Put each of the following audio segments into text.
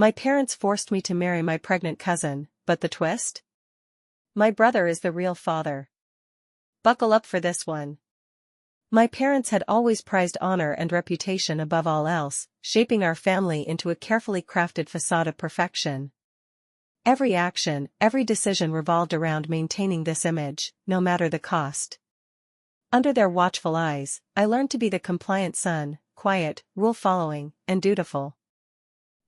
My parents forced me to marry my pregnant cousin, but the twist? My brother is the real father. Buckle up for this one. My parents had always prized honor and reputation above all else, shaping our family into a carefully crafted facade of perfection. Every action, every decision revolved around maintaining this image, no matter the cost. Under their watchful eyes, I learned to be the compliant son, quiet, rule-following, and dutiful.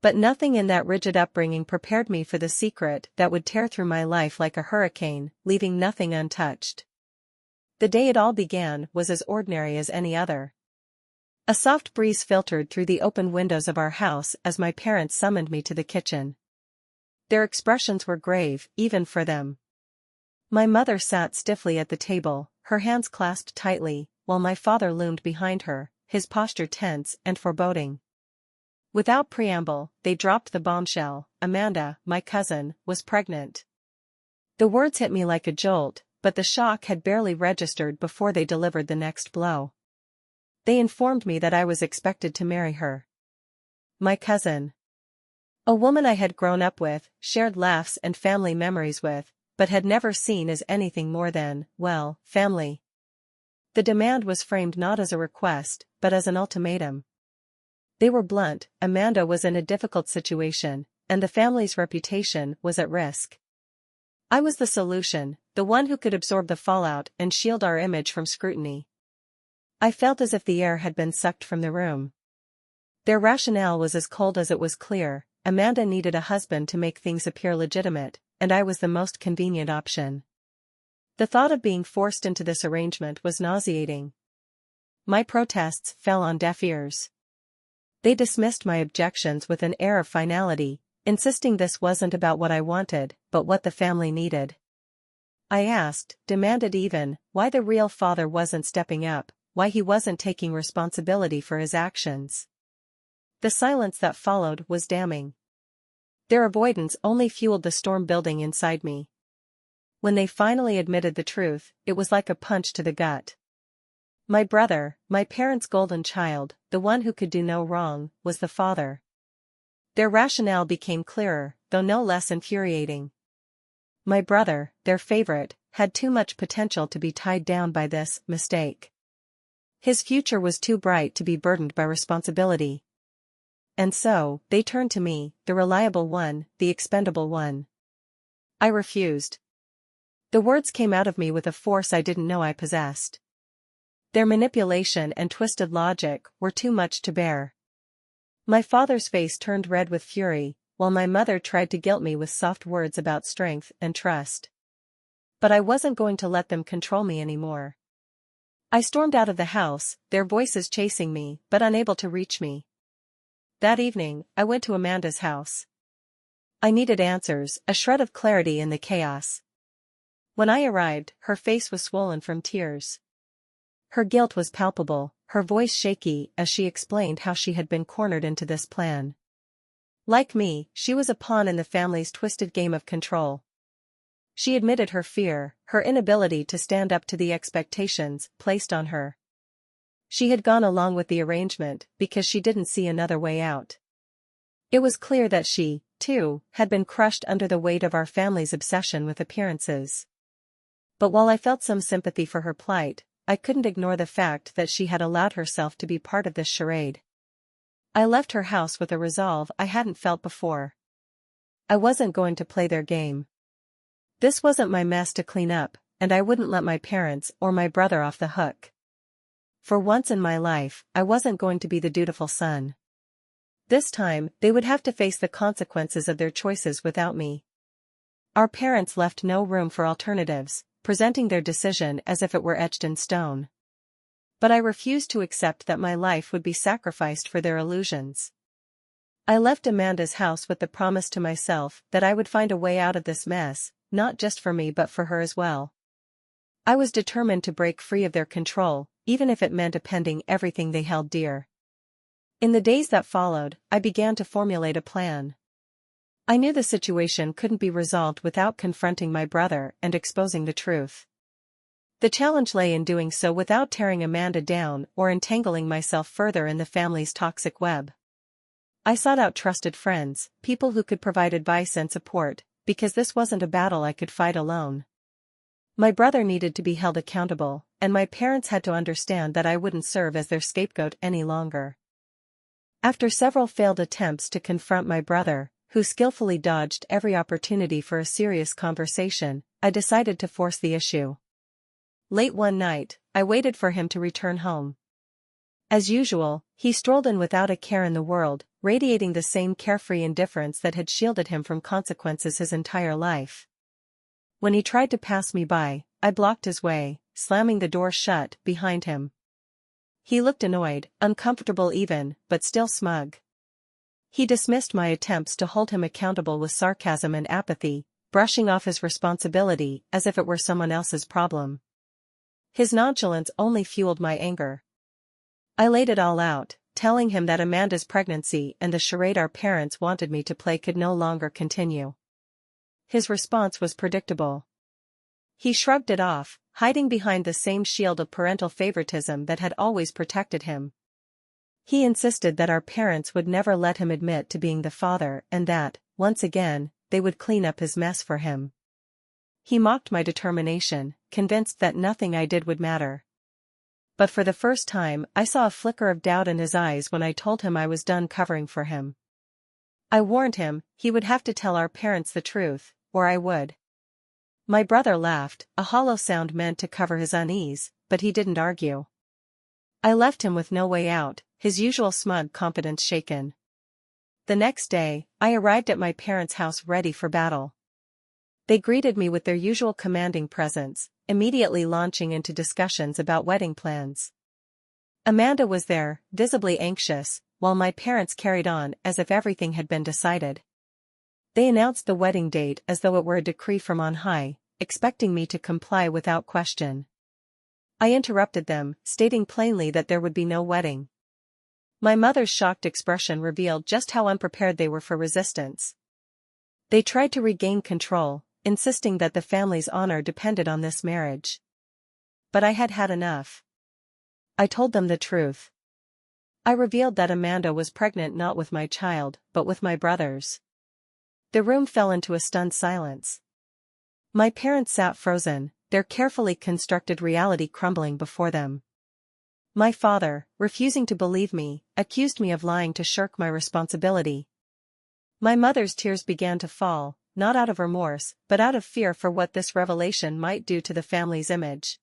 But nothing in that rigid upbringing prepared me for the secret that would tear through my life like a hurricane, leaving nothing untouched. The day it all began was as ordinary as any other. A soft breeze filtered through the open windows of our house as my parents summoned me to the kitchen. Their expressions were grave, even for them. My mother sat stiffly at the table, her hands clasped tightly, while my father loomed behind her, his posture tense and foreboding. Without preamble, they dropped the bombshell: Amanda, my cousin, was pregnant. The words hit me like a jolt, but the shock had barely registered before they delivered the next blow. They informed me that I was expected to marry her. My cousin. A woman I had grown up with, shared laughs and family memories with, but had never seen as anything more than, well, family. The demand was framed not as a request, but as an ultimatum. They were blunt: Amanda was in a difficult situation, and the family's reputation was at risk. I was the solution, the one who could absorb the fallout and shield our image from scrutiny. I felt as if the air had been sucked from the room. Their rationale was as cold as it was clear: Amanda needed a husband to make things appear legitimate, and I was the most convenient option. The thought of being forced into this arrangement was nauseating. My protests fell on deaf ears. They dismissed my objections with an air of finality, insisting this wasn't about what I wanted, but what the family needed. I asked, demanded even, why the real father wasn't stepping up, why he wasn't taking responsibility for his actions. The silence that followed was damning. Their avoidance only fueled the storm building inside me. When they finally admitted the truth, it was like a punch to the gut. My brother, my parents' golden child, the one who could do no wrong, was the father. Their rationale became clearer, though no less infuriating. My brother, their favorite, had too much potential to be tied down by this mistake. His future was too bright to be burdened by responsibility. And so, they turned to me, the reliable one, the expendable one. I refused. The words came out of me with a force I didn't know I possessed. Their manipulation and twisted logic were too much to bear. My father's face turned red with fury, while my mother tried to guilt me with soft words about strength and trust. But I wasn't going to let them control me anymore. I stormed out of the house, their voices chasing me, but unable to reach me. That evening, I went to Amanda's house. I needed answers, a shred of clarity in the chaos. When I arrived, her face was swollen from tears. Her guilt was palpable, her voice shaky as she explained how she had been cornered into this plan. Like me, she was a pawn in the family's twisted game of control. She admitted her fear, her inability to stand up to the expectations placed on her. She had gone along with the arrangement because she didn't see another way out. It was clear that she, too, had been crushed under the weight of our family's obsession with appearances. But while I felt some sympathy for her plight, I couldn't ignore the fact that she had allowed herself to be part of this charade. I left her house with a resolve I hadn't felt before. I wasn't going to play their game. This wasn't my mess to clean up, and I wouldn't let my parents or my brother off the hook. For once in my life, I wasn't going to be the dutiful son. This time, they would have to face the consequences of their choices without me. Our parents left no room for alternatives, presenting their decision as if it were etched in stone. But I refused to accept that my life would be sacrificed for their illusions. I left Amanda's house with the promise to myself that I would find a way out of this mess, not just for me but for her as well. I was determined to break free of their control, even if it meant appending everything they held dear. In the days that followed, I began to formulate a plan. I knew the situation couldn't be resolved without confronting my brother and exposing the truth. The challenge lay in doing so without tearing Amanda down or entangling myself further in the family's toxic web. I sought out trusted friends, people who could provide advice and support, because this wasn't a battle I could fight alone. My brother needed to be held accountable, and my parents had to understand that I wouldn't serve as their scapegoat any longer. After several failed attempts to confront my brother, who skillfully dodged every opportunity for a serious conversation, I decided to force the issue. Late one night, I waited for him to return home. As usual, he strolled in without a care in the world, radiating the same carefree indifference that had shielded him from consequences his entire life. When he tried to pass me by, I blocked his way, slamming the door shut behind him. He looked annoyed, uncomfortable even, but still smug. He dismissed my attempts to hold him accountable with sarcasm and apathy, brushing off his responsibility as if it were someone else's problem. His nonchalance only fueled my anger. I laid it all out, telling him that Amanda's pregnancy and the charade our parents wanted me to play could no longer continue. His response was predictable. He shrugged it off, hiding behind the same shield of parental favoritism that had always protected him. He insisted that our parents would never let him admit to being the father and that, once again, they would clean up his mess for him. He mocked my determination, convinced that nothing I did would matter. But for the first time, I saw a flicker of doubt in his eyes when I told him I was done covering for him. I warned him he would have to tell our parents the truth, or I would. My brother laughed, a hollow sound meant to cover his unease, but he didn't argue. I left him with no way out, his usual smug confidence shaken. The next day, I arrived at my parents' house ready for battle. They greeted me with their usual commanding presence, immediately launching into discussions about wedding plans. Amanda was there, visibly anxious, while my parents carried on as if everything had been decided. They announced the wedding date as though it were a decree from on high, expecting me to comply without question. I interrupted them, stating plainly that there would be no wedding. My mother's shocked expression revealed just how unprepared they were for resistance. They tried to regain control, insisting that the family's honor depended on this marriage. But I had had enough. I told them the truth. I revealed that Amanda was pregnant not with my child, but with my brother's. The room fell into a stunned silence. My parents sat frozen, their carefully constructed reality crumbling before them. My father, refusing to believe me, accused me of lying to shirk my responsibility. My mother's tears began to fall, not out of remorse, but out of fear for what this revelation might do to the family's image.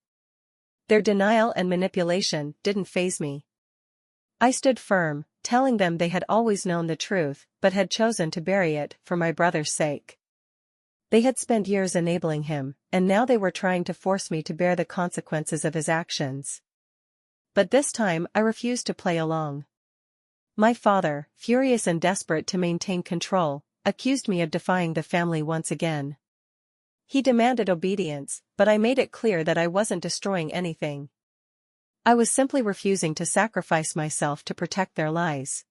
Their denial and manipulation didn't faze me. I stood firm, telling them they had always known the truth, but had chosen to bury it for my brother's sake. They had spent years enabling him, and now they were trying to force me to bear the consequences of his actions. But this time I refused to play along. My father, furious and desperate to maintain control, accused me of defying the family once again. He demanded obedience, but I made it clear that I wasn't destroying anything. I was simply refusing to sacrifice myself to protect their lies.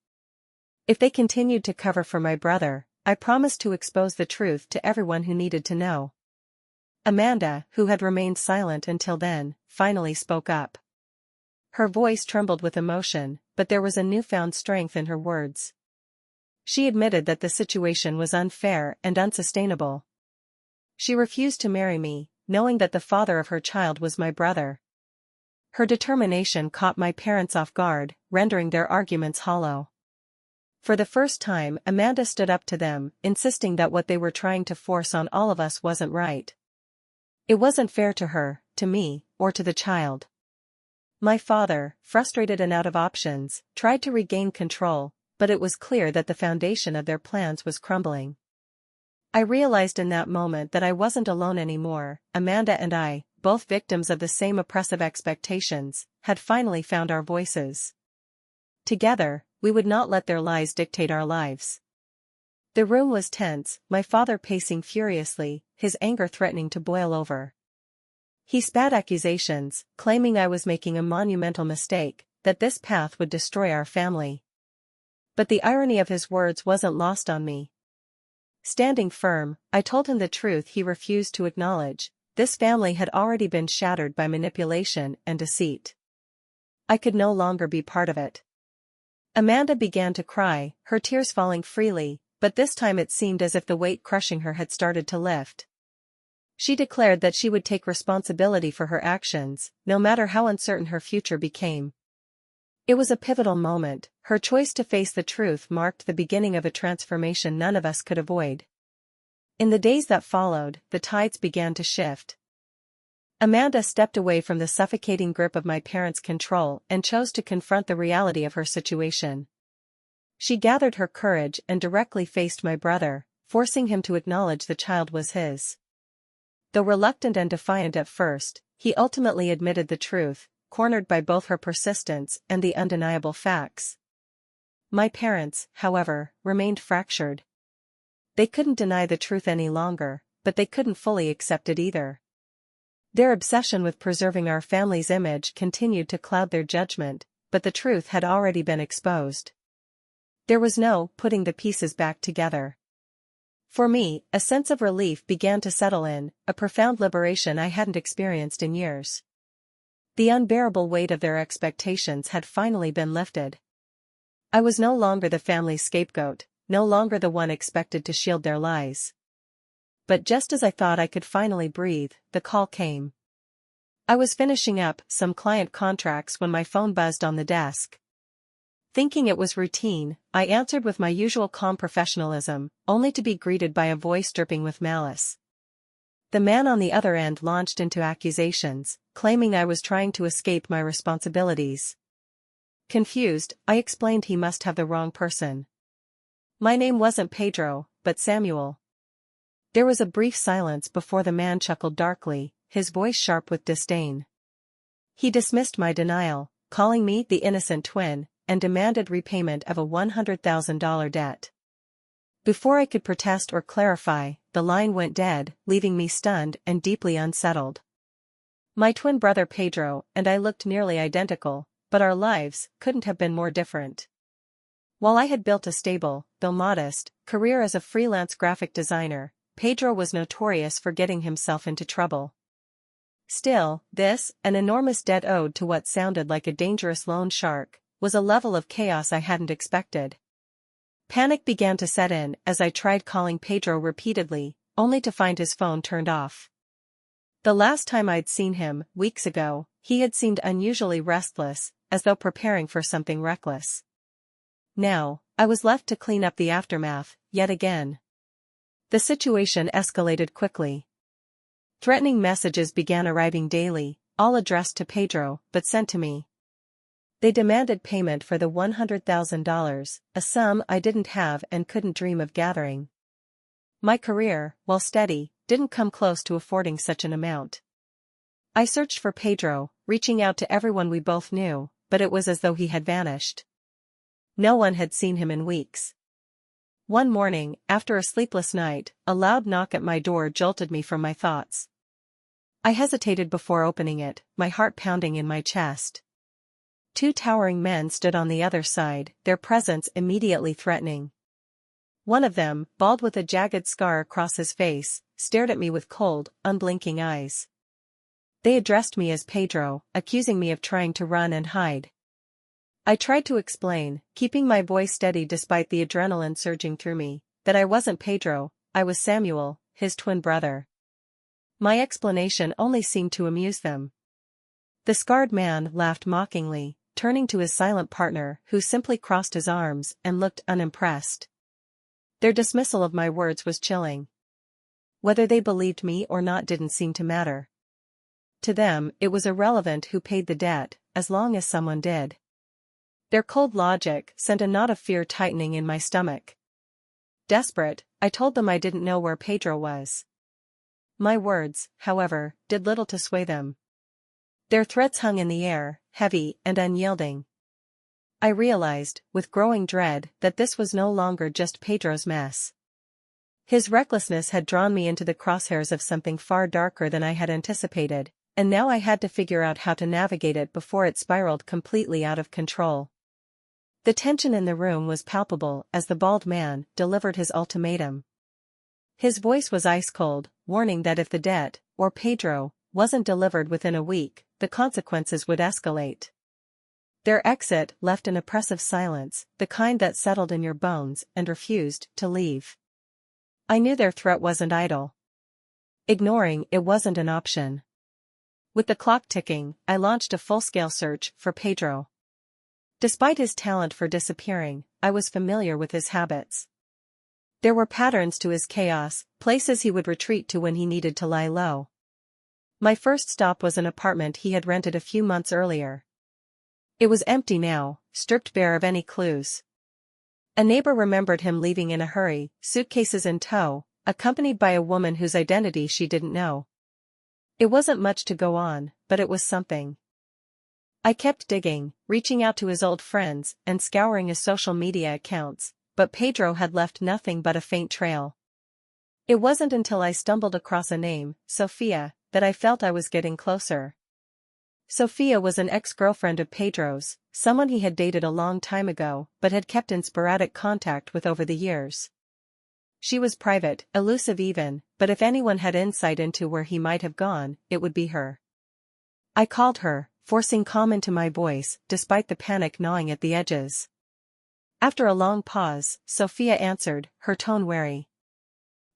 If they continued to cover for my brother, I promised to expose the truth to everyone who needed to know. Amanda, who had remained silent until then, finally spoke up. Her voice trembled with emotion, but there was a newfound strength in her words. She admitted that the situation was unfair and unsustainable. She refused to marry me, knowing that the father of her child was my brother. Her determination caught my parents off guard, rendering their arguments hollow. For the first time, Amanda stood up to them, insisting that what they were trying to force on all of us wasn't right. It wasn't fair to her, to me, or to the child. My father, frustrated and out of options, tried to regain control, but it was clear that the foundation of their plans was crumbling. I realized in that moment that I wasn't alone anymore. Amanda and I, both victims of the same oppressive expectations, had finally found our voices. Together, we would not let their lies dictate our lives. The room was tense, my father pacing furiously, his anger threatening to boil over. He spat accusations, claiming I was making a monumental mistake, that this path would destroy our family. But the irony of his words wasn't lost on me. Standing firm, I told him the truth he refused to acknowledge. This family had already been shattered by manipulation and deceit. I could no longer be part of it. Amanda began to cry, her tears falling freely, but this time it seemed as if the weight crushing her had started to lift. She declared that she would take responsibility for her actions, no matter how uncertain her future became. It was a pivotal moment. Her choice to face the truth marked the beginning of a transformation none of us could avoid. In the days that followed, the tides began to shift. Amanda stepped away from the suffocating grip of my parents' control and chose to confront the reality of her situation. She gathered her courage and directly faced my brother, forcing him to acknowledge the child was his. Though reluctant and defiant at first, he ultimately admitted the truth, cornered by both her persistence and the undeniable facts. My parents, however, remained fractured. They couldn't deny the truth any longer, but they couldn't fully accept it either. Their obsession with preserving our family's image continued to cloud their judgment, but the truth had already been exposed. There was no putting the pieces back together. For me, a sense of relief began to settle in, a profound liberation I hadn't experienced in years. The unbearable weight of their expectations had finally been lifted. I was no longer the family's scapegoat, no longer the one expected to shield their lies. But just as I thought I could finally breathe, the call came. I was finishing up some client contracts when my phone buzzed on the desk. Thinking it was routine, I answered with my usual calm professionalism, only to be greeted by a voice dripping with malice. The man on the other end launched into accusations, claiming I was trying to escape my responsibilities. Confused, I explained he must have the wrong person. My name wasn't Pedro, but Samuel. There was a brief silence before the man chuckled darkly, his voice sharp with disdain. He dismissed my denial, calling me the innocent twin, and demanded repayment of a $100,000 debt. Before I could protest or clarify, the line went dead, leaving me stunned and deeply unsettled. My twin brother Pedro and I looked nearly identical, but our lives couldn't have been more different. While I had built a stable, though modest, career as a freelance graphic designer, Pedro was notorious for getting himself into trouble. Still, this, an enormous debt owed to what sounded like a dangerous loan shark, was a level of chaos I hadn't expected. Panic began to set in as I tried calling Pedro repeatedly, only to find his phone turned off. The last time I'd seen him, weeks ago, he had seemed unusually restless, as though preparing for something reckless. Now, I was left to clean up the aftermath, yet again. The situation escalated quickly. Threatening messages began arriving daily, all addressed to Pedro, but sent to me. They demanded payment for the $100,000, a sum I didn't have and couldn't dream of gathering. My career, while steady, didn't come close to affording such an amount. I searched for Pedro, reaching out to everyone we both knew, but it was as though he had vanished. No one had seen him in weeks. One morning, after a sleepless night, a loud knock at my door jolted me from my thoughts. I hesitated before opening it, my heart pounding in my chest. 2 towering men stood on the other side, their presence immediately threatening. One of them, bald with a jagged scar across his face, stared at me with cold, unblinking eyes. They addressed me as Pedro, accusing me of trying to run and hide. I tried to explain, keeping my voice steady despite the adrenaline surging through me, that I wasn't Pedro, I was Samuel, his twin brother. My explanation only seemed to amuse them. The scarred man laughed mockingly, turning to his silent partner who simply crossed his arms and looked unimpressed. Their dismissal of my words was chilling. Whether they believed me or not didn't seem to matter. To them, it was irrelevant who paid the debt, as long as someone did. Their cold logic sent a knot of fear tightening in my stomach. Desperate, I told them I didn't know where Pedro was. My words, however, did little to sway them. Their threats hung in the air, heavy and unyielding. I realized, with growing dread, that this was no longer just Pedro's mess. His recklessness had drawn me into the crosshairs of something far darker than I had anticipated, and now I had to figure out how to navigate it before it spiraled completely out of control. The tension in the room was palpable as the bald man delivered his ultimatum. His voice was ice-cold, warning that if the debt, or Pedro, wasn't delivered within a week, the consequences would escalate. Their exit left an oppressive silence, the kind that settled in your bones and refused to leave. I knew their threat wasn't idle. Ignoring it wasn't an option. With the clock ticking, I launched a full-scale search for Pedro. Despite his talent for disappearing, I was familiar with his habits. There were patterns to his chaos, places he would retreat to when he needed to lie low. My first stop was an apartment he had rented a few months earlier. It was empty now, stripped bare of any clues. A neighbor remembered him leaving in a hurry, suitcases in tow, accompanied by a woman whose identity she didn't know. It wasn't much to go on, but it was something. I kept digging, reaching out to his old friends and scouring his social media accounts, but Pedro had left nothing but a faint trail. It wasn't until I stumbled across a name, Sophia, that I felt I was getting closer. Sophia was an ex-girlfriend of Pedro's, someone he had dated a long time ago but had kept in sporadic contact with over the years. She was private, elusive even, but if anyone had insight into where he might have gone, it would be her. I called her, forcing calm into my voice, despite the panic gnawing at the edges. After a long pause, Sophia answered, her tone wary.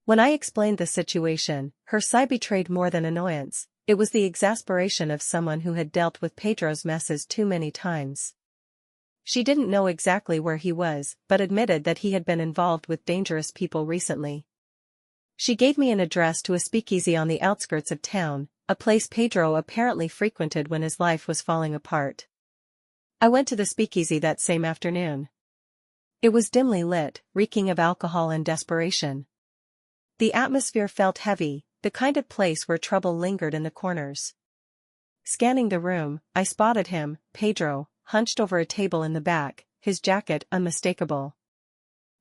When I explained the situation, her sigh betrayed more than annoyance. It was the exasperation of someone who had dealt with Pedro's messes too many times. She didn't know exactly where he was, but admitted that he had been involved with dangerous people recently. She gave me an address to a speakeasy on the outskirts of town, a place Pedro apparently frequented when his life was falling apart. I went to the speakeasy that same afternoon. It was dimly lit, reeking of alcohol and desperation. The atmosphere felt heavy, the kind of place where trouble lingered in the corners. Scanning the room, I spotted him, Pedro, hunched over a table in the back, his jacket unmistakable.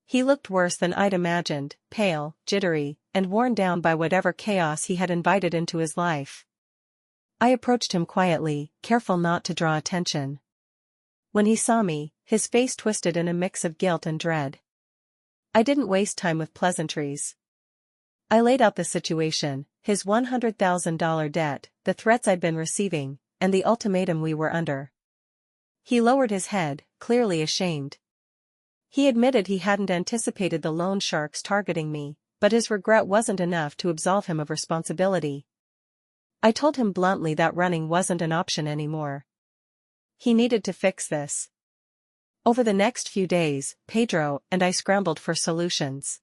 He looked worse than I'd imagined, pale, jittery, and worn down by whatever chaos he had invited into his life. I approached him quietly, careful not to draw attention. When he saw me, his face twisted in a mix of guilt and dread. I didn't waste time with pleasantries. I laid out the situation, his $100,000 debt, the threats I'd been receiving, and the ultimatum we were under. He lowered his head, clearly ashamed. He admitted he hadn't anticipated the loan sharks targeting me, but his regret wasn't enough to absolve him of responsibility. I told him bluntly that running wasn't an option anymore. He needed to fix this. Over the next few days, Pedro and I scrambled for solutions.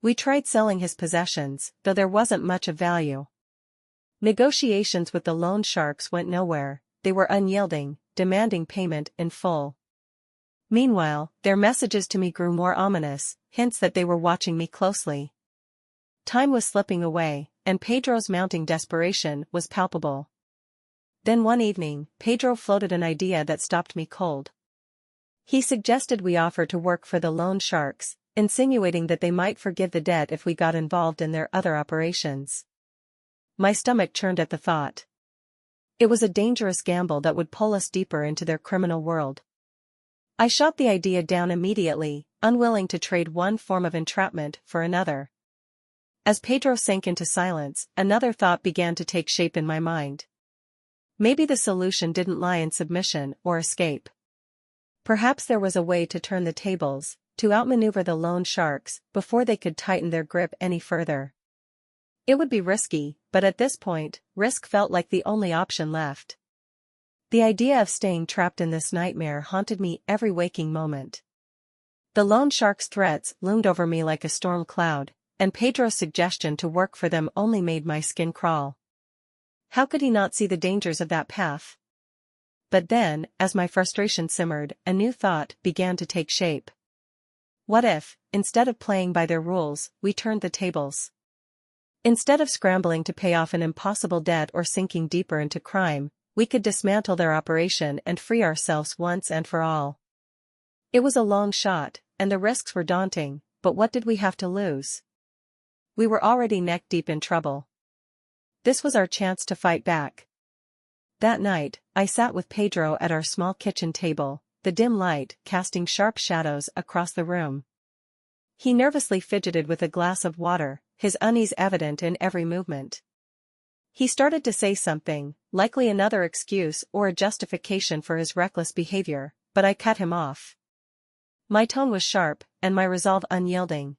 We tried selling his possessions, though there wasn't much of value. Negotiations with the loan sharks went nowhere, they were unyielding, demanding payment in full. Meanwhile, their messages to me grew more ominous, hints that they were watching me closely. Time was slipping away, and Pedro's mounting desperation was palpable. Then one evening, Pedro floated an idea that stopped me cold. He suggested we offer to work for the loan sharks, insinuating that they might forgive the debt if we got involved in their other operations. My stomach churned at the thought. It was a dangerous gamble that would pull us deeper into their criminal world. I shot the idea down immediately, unwilling to trade one form of entrapment for another. As Pedro sank into silence, another thought began to take shape in my mind. Maybe the solution didn't lie in submission or escape. Perhaps there was a way to turn the tables, to outmaneuver the loan sharks before they could tighten their grip any further. It would be risky, but at this point, risk felt like the only option left. The idea of staying trapped in this nightmare haunted me every waking moment. The loan sharks' threats loomed over me like a storm cloud, and Pedro's suggestion to work for them only made my skin crawl. How could he not see the dangers of that path? But then, as my frustration simmered, a new thought began to take shape. What if, instead of playing by their rules, we turned the tables? Instead of scrambling to pay off an impossible debt or sinking deeper into crime, we could dismantle their operation and free ourselves once and for all. It was a long shot, and the risks were daunting, but what did we have to lose? We were already neck-deep in trouble. This was our chance to fight back. That night, I sat with Pedro at our small kitchen table, the dim light casting sharp shadows across the room. He nervously fidgeted with a glass of water, his unease evident in every movement. He started to say something, likely another excuse or a justification for his reckless behavior, but I cut him off. My tone was sharp, and my resolve unyielding.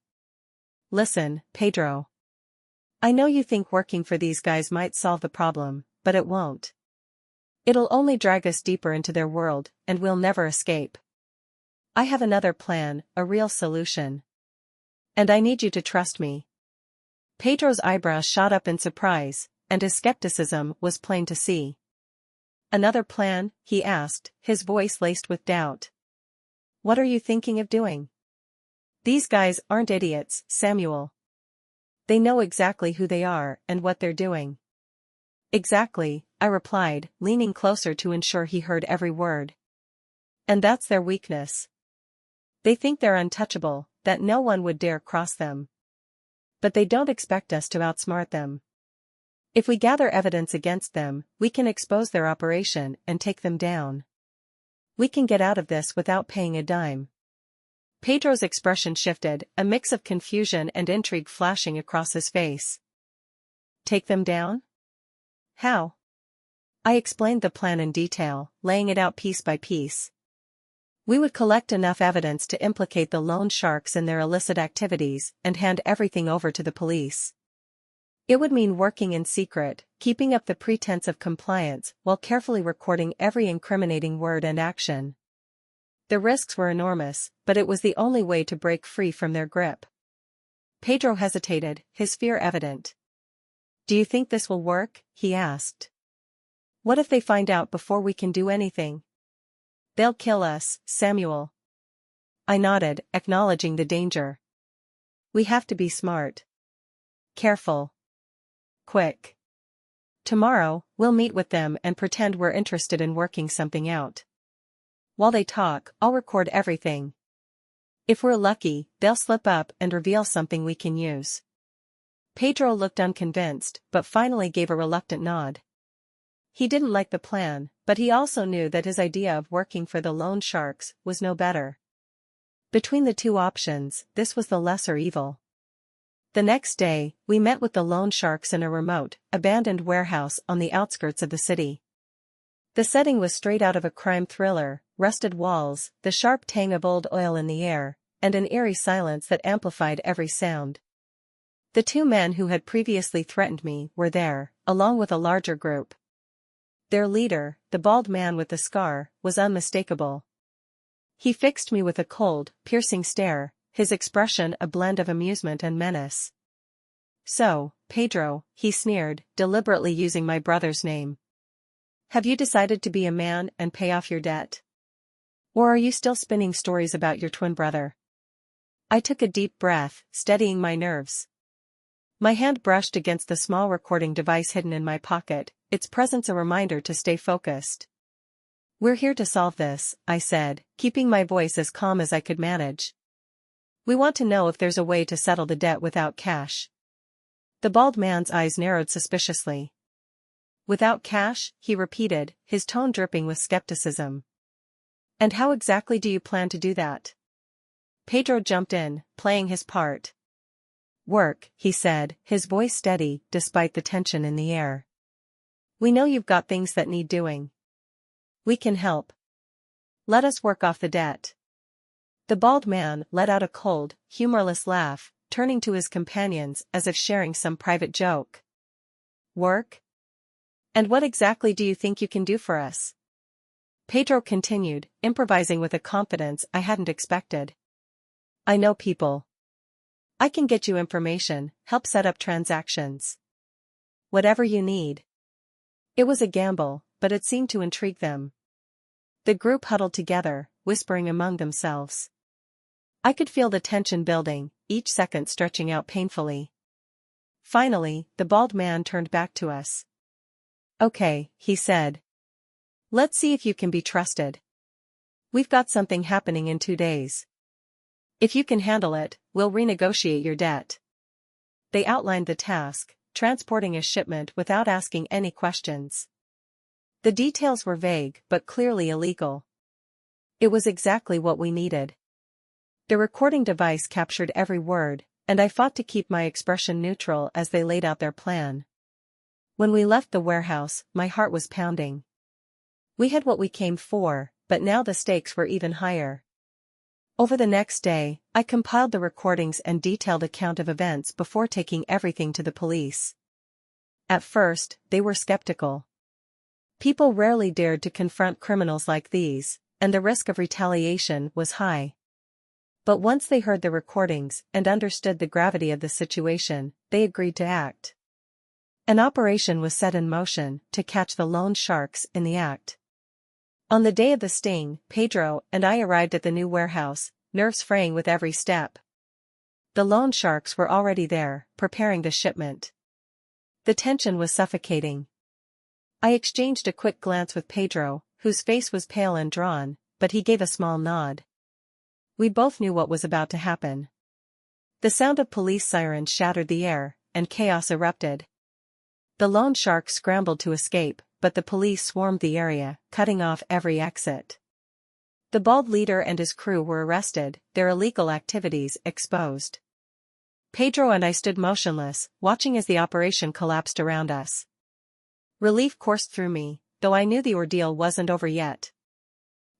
Listen, Pedro. I know you think working for these guys might solve the problem, but it won't. It'll only drag us deeper into their world, and we'll never escape. I have another plan, a real solution. And I need you to trust me. Pedro's eyebrows shot up in surprise, and his skepticism was plain to see. Another plan? He asked, his voice laced with doubt. What are you thinking of doing? These guys aren't idiots, Samuel. They know exactly who they are and what they're doing. Exactly, I replied, leaning closer to ensure he heard every word. And that's their weakness. They think they're untouchable, that no one would dare cross them. But they don't expect us to outsmart them. If we gather evidence against them, we can expose their operation and take them down. We can get out of this without paying a dime. Pedro's expression shifted, a mix of confusion and intrigue flashing across his face. Take them down? How? I explained the plan in detail, laying it out piece by piece. We would collect enough evidence to implicate the loan sharks in their illicit activities and hand everything over to the police. It would mean working in secret, keeping up the pretense of compliance while carefully recording every incriminating word and action. The risks were enormous, but it was the only way to break free from their grip. Pedro hesitated, his fear evident. Do you think this will work? He asked. What if they find out before we can do anything? They'll kill us, Samuel. I nodded, acknowledging the danger. We have to be smart. Careful. Quick. Tomorrow, we'll meet with them and pretend we're interested in working something out. While they talk, I'll record everything. If we're lucky, they'll slip up and reveal something we can use. Pedro looked unconvinced, but finally gave a reluctant nod. He didn't like the plan, but he also knew that his idea of working for the loan sharks was no better. Between the two options, this was the lesser evil. The next day, we met with the loan sharks in a remote, abandoned warehouse on the outskirts of the city. The setting was straight out of a crime thriller, rusted walls, the sharp tang of old oil in the air, and an eerie silence that amplified every sound. The two men who had previously threatened me were there, along with a larger group. Their leader, the bald man with the scar, was unmistakable. He fixed me with a cold, piercing stare, his expression a blend of amusement and menace. So, Pedro, he sneered, deliberately using my brother's name. Have you decided to be a man and pay off your debt? Or are you still spinning stories about your twin brother? I took a deep breath, steadying my nerves. My hand brushed against the small recording device hidden in my pocket, its presence a reminder to stay focused. We're here to solve this, I said, keeping my voice as calm as I could manage. We want to know if there's a way to settle the debt without cash. The bald man's eyes narrowed suspiciously. Without cash, he repeated, his tone dripping with skepticism. And how exactly do you plan to do that? Pedro jumped in, playing his part. Work, he said, his voice steady, despite the tension in the air. We know you've got things that need doing. We can help. Let us work off the debt. The bald man let out a cold, humorless laugh, turning to his companions as if sharing some private joke. Work? And what exactly do you think you can do for us? Pedro continued, improvising with a confidence I hadn't expected. I know people. I can get you information, help set up transactions. Whatever you need. It was a gamble, but it seemed to intrigue them. The group huddled together, whispering among themselves. I could feel the tension building, each second stretching out painfully. Finally, the bald man turned back to us. Okay, he said. Let's see if you can be trusted. We've got something happening in 2 days. If you can handle it, we'll renegotiate your debt. They outlined the task, transporting a shipment without asking any questions. The details were vague but clearly illegal. It was exactly what we needed. The recording device captured every word, and I fought to keep my expression neutral as they laid out their plan. When we left the warehouse, my heart was pounding. We had what we came for, but now the stakes were even higher. Over the next day, I compiled the recordings and detailed account of events before taking everything to the police. At first, they were skeptical. People rarely dared to confront criminals like these, and the risk of retaliation was high. But once they heard the recordings and understood the gravity of the situation, they agreed to act. An operation was set in motion to catch the loan sharks in the act. On the day of the sting, Pedro and I arrived at the new warehouse, nerves fraying with every step. The loan sharks were already there, preparing the shipment. The tension was suffocating. I exchanged a quick glance with Pedro, whose face was pale and drawn, but he gave a small nod. We both knew what was about to happen. The sound of police sirens shattered the air, and chaos erupted. The loan sharks scrambled to escape, but the police swarmed the area, cutting off every exit. The bald leader and his crew were arrested, their illegal activities exposed. Pedro and I stood motionless, watching as the operation collapsed around us. Relief coursed through me, though I knew the ordeal wasn't over yet.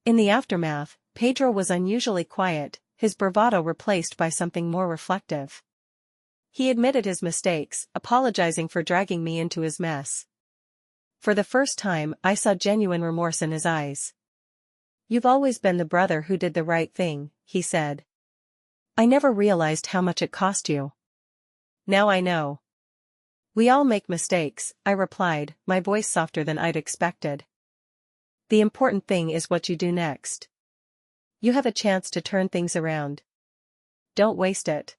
In the aftermath, Pedro was unusually quiet, his bravado replaced by something more reflective. He admitted his mistakes, apologizing for dragging me into his mess. For the first time, I saw genuine remorse in his eyes. "You've always been the brother who did the right thing," he said. "I never realized how much it cost you. Now I know." "We all make mistakes," I replied, my voice softer than I'd expected. "The important thing is what you do next. You have a chance to turn things around. Don't waste it."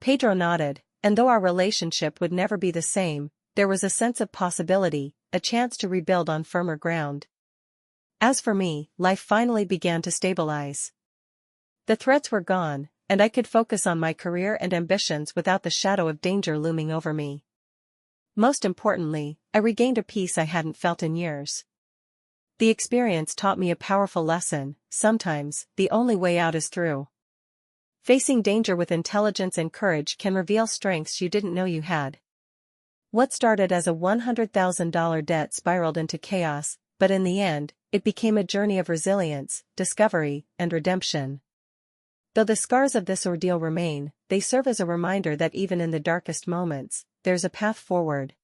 Pedro nodded, and though our relationship would never be the same, there was a sense of possibility, a chance to rebuild on firmer ground. As for me, life finally began to stabilize. The threats were gone, and I could focus on my career and ambitions without the shadow of danger looming over me. Most importantly, I regained a peace I hadn't felt in years. The experience taught me a powerful lesson: sometimes, the only way out is through. Facing danger with intelligence and courage can reveal strengths you didn't know you had. What started as a $100,000 debt spiraled into chaos, but in the end, it became a journey of resilience, discovery, and redemption. Though the scars of this ordeal remain, they serve as a reminder that even in the darkest moments, there's a path forward.